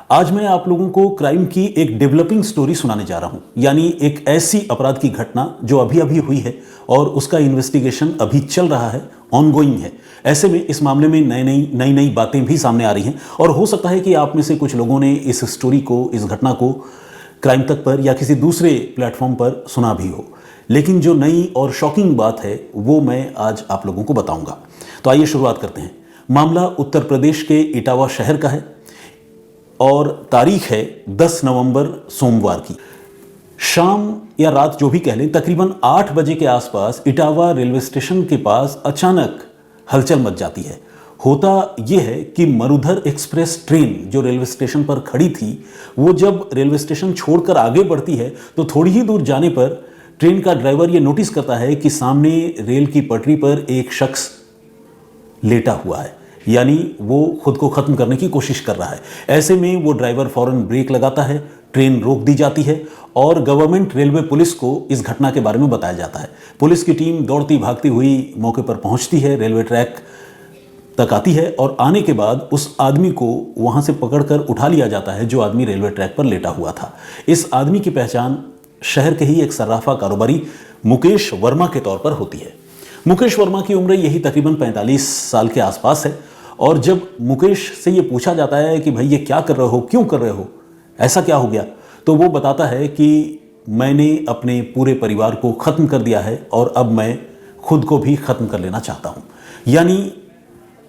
आज मैं आप लोगों को क्राइम की एक डेवलपिंग स्टोरी सुनाने जा रहा हूं, यानी एक ऐसी अपराध की घटना जो अभी अभी हुई है और उसका इन्वेस्टिगेशन अभी चल रहा है, ऑनगोइंग है। ऐसे में इस मामले में नई नई बातें भी सामने आ रही हैं और हो सकता है कि आप में से कुछ लोगों ने इस स्टोरी को, इस घटना को क्राइम तक पर या किसी दूसरे प्लेटफॉर्म पर सुना भी हो, लेकिन जो नई और शॉकिंग बात है वो मैं आज आप लोगों को बताऊंगा। तो आइए शुरुआत करते हैं। मामला उत्तर प्रदेश के इटावा शहर का है और तारीख है 10 नवंबर सोमवार की। शाम या रात जो भी कह लें, तकरीबन 8 बजे के आसपास इटावा रेलवे स्टेशन के पास अचानक हलचल मच जाती है। होता यह है कि मरुधर एक्सप्रेस ट्रेन जो रेलवे स्टेशन पर खड़ी थी, वो जब रेलवे स्टेशन छोड़कर आगे बढ़ती है तो थोड़ी ही दूर जाने पर ट्रेन का ड्राइवर ये नोटिस करता है कि सामने रेल की पटरी पर एक शख्स लेटा हुआ है, यानी वो खुद को खत्म करने की कोशिश कर रहा है। ऐसे में वो ड्राइवर फौरन ब्रेक लगाता है, ट्रेन रोक दी जाती है और गवर्नमेंट रेलवे पुलिस को इस घटना के बारे में बताया जाता है। पुलिस की टीम दौड़ती भागती हुई मौके पर पहुंचती है, रेलवे ट्रैक तक आती है और आने के बाद उस आदमी को वहां से पकड़कर उठा लिया जाता है जो आदमी रेलवे ट्रैक पर लेटा हुआ था। इस आदमी की पहचान शहर के ही एक सर्राफा कारोबारी मुकेश वर्मा के तौर पर होती है। मुकेश वर्मा की उम्र यही तकरीबन 45 साल के आसपास है और जब मुकेश से ये पूछा जाता है कि भाई ये क्या कर रहे हो, क्यों कर रहे हो, ऐसा क्या हो गया, तो वो बताता है कि मैंने अपने पूरे परिवार को ख़त्म कर दिया है और अब मैं खुद को भी ख़त्म कर लेना चाहता हूँ। यानी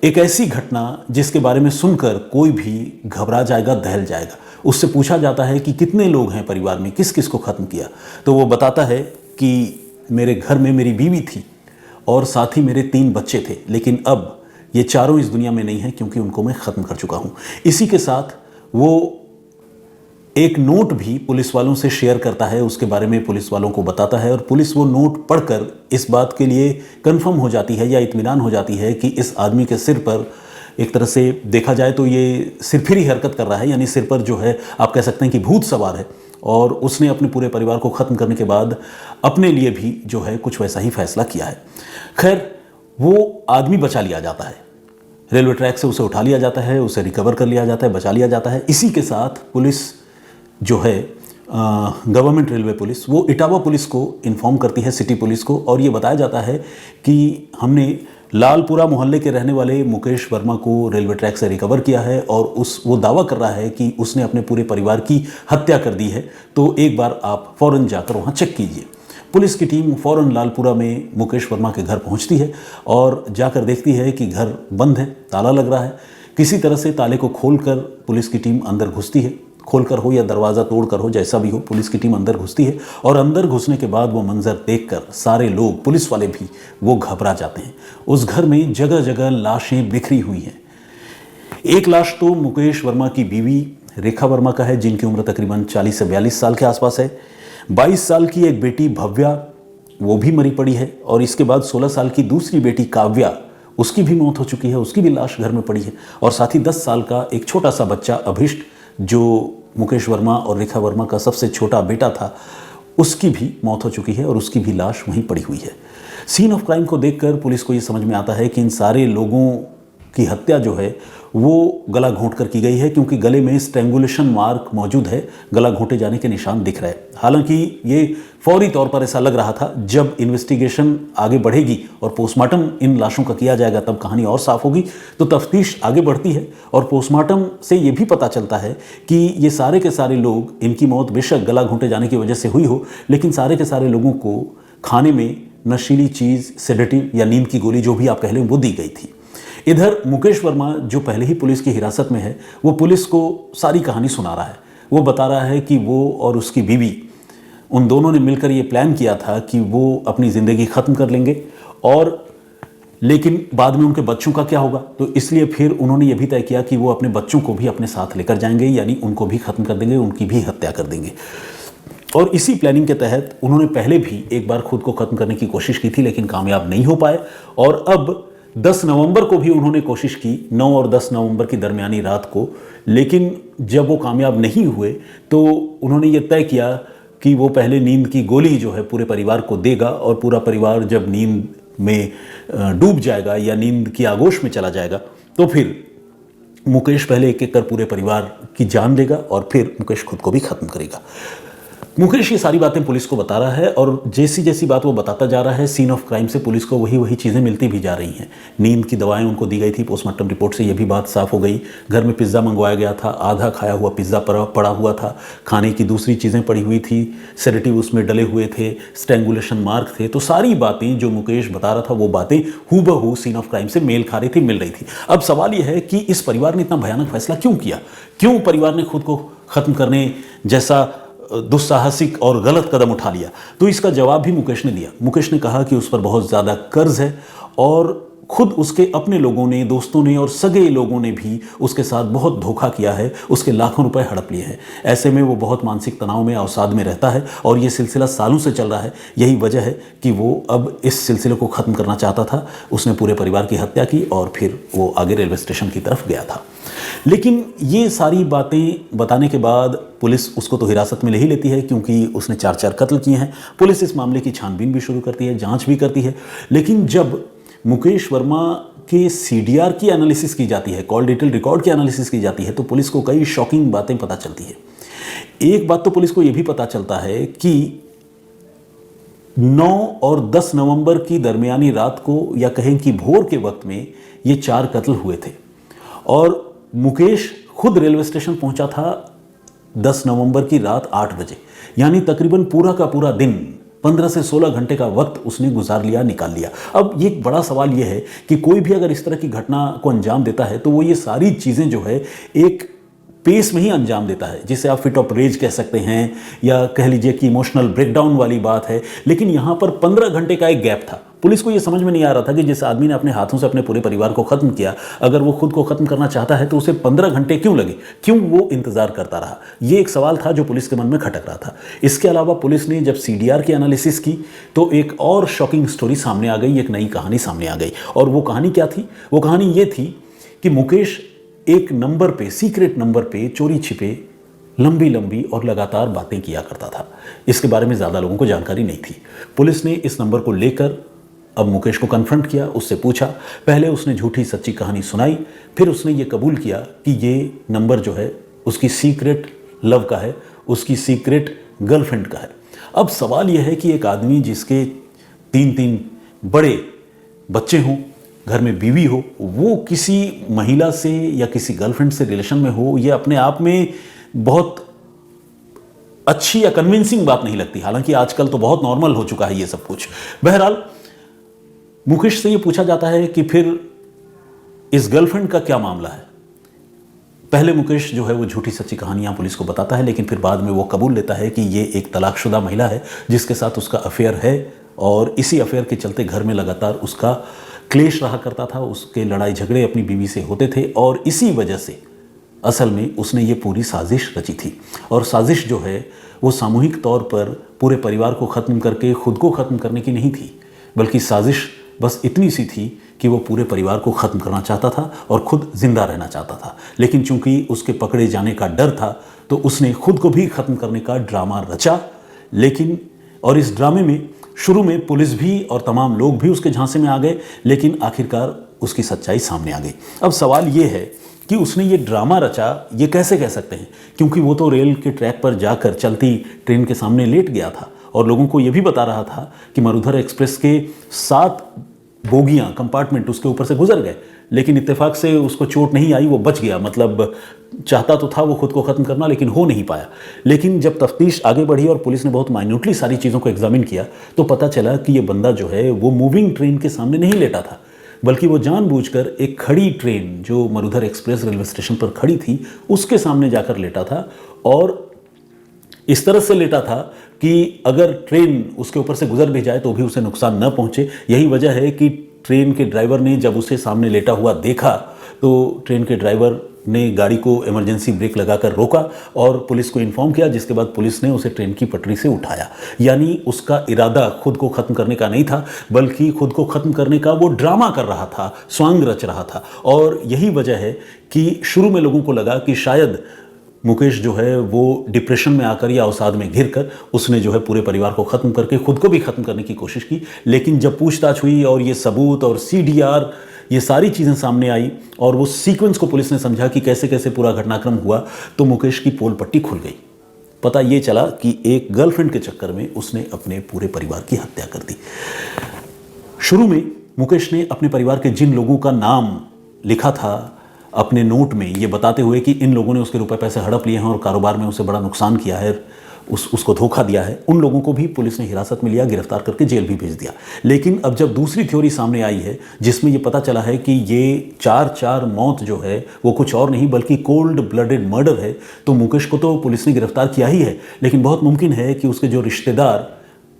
एक ऐसी घटना जिसके बारे में सुनकर कोई भी घबरा जाएगा, दहल जाएगा। उससे पूछा जाता है कि कितने लोग हैं परिवार में, किस किस को ख़त्म किया, तो वो बताता है कि मेरे घर में मेरी बीवी थी और साथ ही मेरे 3 बच्चे थे, लेकिन अब ये चारों इस दुनिया में नहीं हैं क्योंकि उनको मैं ख़त्म कर चुका हूँ। इसी के साथ वो एक नोट भी पुलिस वालों से शेयर करता है, उसके बारे में पुलिस वालों को बताता है और पुलिस वो नोट पढ़कर इस बात के लिए कंफर्म हो जाती है या इत्मीनान हो जाती है कि इस आदमी के सिर पर एक तरह से देखा जाए तो ये सिरफिरी हरकत कर रहा है, यानी सिर पर जो है आप कह सकते हैं कि भूत सवार है और उसने अपने पूरे परिवार को ख़त्म करने के बाद अपने लिए भी जो है कुछ वैसा ही फैसला किया है। खैर, वो आदमी बचा लिया जाता है, रेलवे ट्रैक से उसे उठा लिया जाता है, उसे रिकवर कर लिया जाता है, बचा लिया जाता है। इसी के साथ पुलिस जो है गवर्नमेंट रेलवे पुलिस, वो इटावा पुलिस को इन्फॉर्म करती है, सिटी पुलिस को, और ये बताया जाता है कि हमने लालपुरा मोहल्ले के रहने वाले मुकेश वर्मा को रेलवे ट्रैक से रिकवर किया है और वो दावा कर रहा है कि उसने अपने पूरे परिवार की हत्या कर दी है, तो एक बार आप फ़ौरन जाकर वहाँ चेक कीजिए। पुलिस की टीम फ़ौरन लालपुरा में मुकेश वर्मा के घर पहुँचती है और जाकर देखती है कि घर बंद है, ताला लग रहा है। किसी तरह से ताले को खोलकर पुलिस की टीम अंदर घुसती है, खोलकर हो या दरवाज़ा तोड़कर हो, जैसा भी हो, पुलिस की टीम अंदर घुसती है और अंदर घुसने के बाद वो मंजर देखकर सारे लोग, पुलिस वाले भी, वो घबरा जाते हैं। उस घर में जगह जगह लाशें बिखरी हुई हैं। एक लाश तो मुकेश वर्मा की बीवी रेखा वर्मा का है, जिनकी उम्र तकरीबन 40 से 42 साल के आसपास है। 22 साल की एक बेटी भव्या, वो भी मरी पड़ी है और इसके बाद 16 साल की दूसरी बेटी काव्या, उसकी भी मौत हो चुकी है, उसकी भी लाश घर में पड़ी है और साथ ही 10 साल का एक छोटा सा बच्चा अभिष्ट, जो मुकेश वर्मा और रेखा वर्मा का सबसे छोटा बेटा था, उसकी भी मौत हो चुकी है और उसकी भी लाश वहीं पड़ी हुई है। सीन ऑफ क्राइम को देखकर पुलिस को ये समझ में आता है कि इन सारे लोगों की हत्या जो है वो गला घोंट कर की गई है, क्योंकि गले में स्ट्रैंगुलेशन मार्क मौजूद है, गला घोंटे जाने के निशान दिख रहे हैं। हालांकि ये फौरी तौर पर ऐसा लग रहा था, जब इन्वेस्टिगेशन आगे बढ़ेगी और पोस्टमार्टम इन लाशों का किया जाएगा तब कहानी और साफ होगी। तो तफ्तीश आगे बढ़ती है और पोस्टमार्टम से ये भी पता चलता है कि ये सारे के सारे लोग, इनकी मौत बेशक गला घोंटे जाने की वजह से हुई हो, लेकिन सारे के सारे लोगों को खाने में नशीली चीज़, सेडेटिव या नींद की गोली, जो भी आप कह लें, वो दी गई थी। इधर मुकेश वर्मा, जो पहले ही पुलिस की हिरासत में है, वो पुलिस को सारी कहानी सुना रहा है। वो बता रहा है कि वो और उसकी बीवी, उन दोनों ने मिलकर ये प्लान किया था कि वो अपनी ज़िंदगी ख़त्म कर लेंगे, और लेकिन बाद में उनके बच्चों का क्या होगा, तो इसलिए फिर उन्होंने ये भी तय किया कि वो अपने बच्चों को भी अपने साथ लेकर जाएंगे, यानी उनको भी ख़त्म कर देंगे, उनकी भी हत्या कर देंगे। और इसी प्लानिंग के तहत उन्होंने पहले भी एक बार खुद को ख़त्म करने की कोशिश की थी, लेकिन कामयाब नहीं हो पाए और अब 10 नवंबर को भी उन्होंने कोशिश की, 9 और 10 नवंबर की दरमियानी रात को, लेकिन जब वो कामयाब नहीं हुए तो उन्होंने ये तय किया कि वो पहले नींद की गोली जो है पूरे परिवार को देगा और पूरा परिवार जब नींद में डूब जाएगा या नींद की आगोश में चला जाएगा तो फिर मुकेश पहले एक एक कर पूरे परिवार की जान लेगा और फिर मुकेश खुद को भी खत्म करेगा। मुकेश ये सारी बातें पुलिस को बता रहा है और जैसी जैसी बात वो बताता जा रहा है, सीन ऑफ क्राइम से पुलिस को वही वही चीज़ें मिलती भी जा रही हैं। नींद की दवाएं उनको दी गई थी, पोस्टमार्टम रिपोर्ट से ये भी बात साफ हो गई। घर में पिज़्ज़ा मंगवाया गया था, आधा खाया हुआ पिज़्ज़ा पड़ा हुआ था, खाने की दूसरी चीज़ें पड़ी हुई थी, सेडेटिव उसमें डले हुए थे, स्ट्रैंगुलेशन मार्क थे। तो सारी बातें जो मुकेश बता रहा था वो बातें हूबहू सीन ऑफ क्राइम से मेल खा रही थी, मिल रही थी। अब सवाल यह है कि इस परिवार ने इतना भयानक फैसला क्यों किया, क्यों परिवार ने खुद को खत्म करने जैसा दुस्साहसिक और गलत कदम उठा लिया। तो इसका जवाब भी मुकेश ने दिया। मुकेश ने कहा कि उस पर बहुत ज़्यादा कर्ज है और खुद उसके अपने लोगों ने, दोस्तों ने और सगे लोगों ने भी उसके साथ बहुत धोखा किया है, उसके लाखों रुपए हड़प लिए हैं। ऐसे में वो बहुत मानसिक तनाव में, अवसाद में रहता है और ये सिलसिला सालों से चल रहा है। यही वजह है कि वो अब इस सिलसिले को ख़त्म करना चाहता था। उसने पूरे परिवार की हत्या की और फिर वो आगे रेलवे स्टेशन की तरफ गया था। लेकिन ये सारी बातें बताने के बाद पुलिस उसको तो हिरासत में ले ही लेती है, क्योंकि उसने 4 कत्ल किए हैं। पुलिस इस मामले की छानबीन भी शुरू करती है, जांच भी करती है। लेकिन जब मुकेश वर्मा के सीडीआर की एनालिसिस की जाती है, कॉल डिटेल रिकॉर्ड की एनालिसिस की जाती है, तो पुलिस को कई शॉकिंग बातें पता चलती है। एक बात तो पुलिस को यह भी पता चलता है कि 9 और 10 नवंबर की दरमियानी रात को, या कहें कि भोर के वक्त में, ये 4 कत्ल हुए थे और मुकेश खुद रेलवे स्टेशन पहुंचा था 10 नवंबर की रात 8 बजे। यानी तकरीबन पूरा का पूरा दिन, 15 से 16 घंटे का वक्त उसने गुजार लिया, निकाल लिया। अब ये एक बड़ा सवाल ये है कि कोई भी अगर इस तरह की घटना को अंजाम देता है तो वो ये सारी चीज़ें जो है एक पेस में ही अंजाम देता है, जिसे आप फिट ऑफ रेज कह सकते हैं या कह लीजिए कि इमोशनल ब्रेकडाउन वाली बात है। लेकिन यहाँ पर 15 घंटे का एक गैप था। पुलिस को ये समझ में नहीं आ रहा था कि जिस आदमी ने अपने हाथों से अपने पूरे परिवार को खत्म किया, अगर वो खुद को खत्म करना चाहता है तो उसे 15 घंटे क्यों लगे, क्यों वो इंतजार करता रहा। ये एक सवाल था जो पुलिस के मन में खटक रहा था। इसके अलावा पुलिस ने जब सीडीआर की एनालिसिस की तो एक और शॉकिंग स्टोरी सामने आ गई, एक नई कहानी सामने आ गई। और वो कहानी क्या थी? वो कहानी ये थी कि मुकेश एक नंबर पे, सीक्रेट नंबर पे चोरी छिपे लंबी लंबी और लगातार बातें किया करता था। इसके बारे में ज़्यादा लोगों को जानकारी नहीं थी। पुलिस ने इस नंबर को लेकर अब मुकेश को कन्फ्रंट किया, उससे पूछा। पहले उसने झूठी सच्ची कहानी सुनाई, फिर उसने ये कबूल किया कि ये नंबर जो है उसकी सीक्रेट लव का है, उसकी सीक्रेट गर्लफ्रेंड का है। अब सवाल यह है कि एक आदमी जिसके 3 बड़े बच्चे हों, घर में बीवी हो, वो किसी महिला से या किसी गर्लफ्रेंड से रिलेशन में हो, ये अपने आप में बहुत अच्छी या कन्विंसिंग बात नहीं लगती। हालांकि आजकल तो बहुत नॉर्मल हो चुका है ये सब कुछ। बहरहाल मुकेश से ये पूछा जाता है कि फिर इस गर्लफ्रेंड का क्या मामला है। पहले मुकेश जो है वो झूठी सच्ची कहानियां पुलिस को बताता है, लेकिन फिर बाद में वो कबूल लेता है कि ये एक तलाकशुदा महिला है जिसके साथ उसका अफेयर है और इसी अफेयर के चलते घर में लगातार उसका क्लेश रहा करता था। उसके लड़ाई झगड़े अपनी बीवी से होते थे और इसी वजह से असल में उसने ये पूरी साजिश रची थी। और साजिश जो है वो सामूहिक तौर पर पूरे परिवार को ख़त्म करके खुद को ख़त्म करने की नहीं थी, बल्कि साजिश बस इतनी सी थी कि वो पूरे परिवार को ख़त्म करना चाहता था और खुद जिंदा रहना चाहता था। लेकिन चूंकि उसके पकड़े जाने का डर था तो उसने खुद को भी ख़त्म करने का ड्रामा रचा। लेकिन और इस ड्रामे में शुरू में पुलिस भी और तमाम लोग भी उसके झांसे में आ गए, लेकिन आखिरकार उसकी सच्चाई सामने आ गई। अब सवाल ये है कि उसने ये ड्रामा रचा, ये कैसे कह सकते हैं, क्योंकि वो तो रेल के ट्रैक पर जाकर चलती ट्रेन के सामने लेट गया था और लोगों को ये भी बता रहा था कि मरुधर एक्सप्रेस के 7 बोगियां, कंपार्टमेंट उसके ऊपर से गुजर गए, लेकिन इत्तेफाक से उसको चोट नहीं आई, वो बच गया। मतलब चाहता तो था वो खुद को ख़त्म करना, लेकिन हो नहीं पाया। लेकिन जब तफ्तीश आगे बढ़ी और पुलिस ने बहुत माइन्यूटली सारी चीज़ों को एग्जामिन किया तो पता चला कि ये बंदा जो है वो मूविंग ट्रेन के सामने नहीं लेटा था, बल्कि वो जानबूझकर एक खड़ी ट्रेन जो मरुधर एक्सप्रेस रेलवे स्टेशन पर खड़ी थी उसके सामने जाकर लेटा था। और इस तरह से लेटा था कि अगर ट्रेन उसके ऊपर से गुजर भी जाए तो भी उसे नुकसान न पहुंचे। यही वजह है कि ट्रेन के ड्राइवर ने जब उसे सामने लेटा हुआ देखा तो ट्रेन के ड्राइवर ने गाड़ी को इमरजेंसी ब्रेक लगाकर रोका और पुलिस को इन्फॉर्म किया, जिसके बाद पुलिस ने उसे ट्रेन की पटरी से उठाया। यानी उसका इरादा खुद को ख़त्म करने का नहीं था, बल्कि खुद को ख़त्म करने का वो ड्रामा कर रहा था, स्वांग रच रहा था। और यही वजह है कि शुरू में लोगों को लगा कि शायद मुकेश जो है वो डिप्रेशन में आकर या अवसाद में घिरकर उसने जो है पूरे परिवार को ख़त्म करके खुद को भी ख़त्म करने की कोशिश की। लेकिन जब पूछताछ हुई और ये सबूत और सीडीआर ये सारी चीज़ें सामने आई और वो सीक्वेंस को पुलिस ने समझा कि कैसे कैसे पूरा घटनाक्रम हुआ, तो मुकेश की पोल पट्टी खुल गई। पता ये चला कि एक गर्लफ्रेंड के चक्कर में उसने अपने पूरे परिवार की हत्या कर दी। शुरू में मुकेश ने अपने परिवार के जिन लोगों का नाम लिखा था अपने नोट में, ये बताते हुए कि इन लोगों ने उसके रुपए पैसे हड़प लिए हैं और कारोबार में उसे बड़ा नुकसान किया है, उसको धोखा दिया है, उन लोगों को भी पुलिस ने हिरासत में लिया, गिरफ्तार करके जेल भी भेज दिया। लेकिन अब जब दूसरी थ्योरी सामने आई है जिसमें ये पता चला है कि ये 4 मौत जो है वो कुछ और नहीं बल्कि कोल्ड ब्लडेड मर्डर है, तो मुकेश को तो पुलिस ने गिरफ्तार किया ही है, लेकिन बहुत मुमकिन है कि उसके जो रिश्तेदार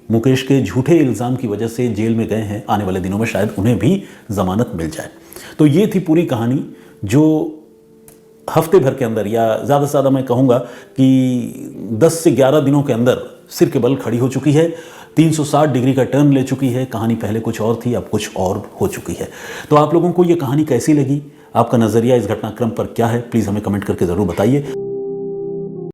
मुकेश के झूठे इल्ज़ाम की वजह से जेल में गए हैं, आने वाले दिनों में शायद उन्हें भी जमानत मिल जाए। तो ये थी पूरी कहानी जो हफ्ते भर के अंदर, या ज़्यादा से ज़्यादा मैं कहूँगा कि 10 से 11 दिनों के अंदर सिर के बल खड़ी हो चुकी है, 360 डिग्री का टर्न ले चुकी है। कहानी पहले कुछ और थी, अब कुछ और हो चुकी है। तो आप लोगों को ये कहानी कैसी लगी, आपका नज़रिया इस घटनाक्रम पर क्या है, प्लीज़ हमें कमेंट करके ज़रूर बताइए।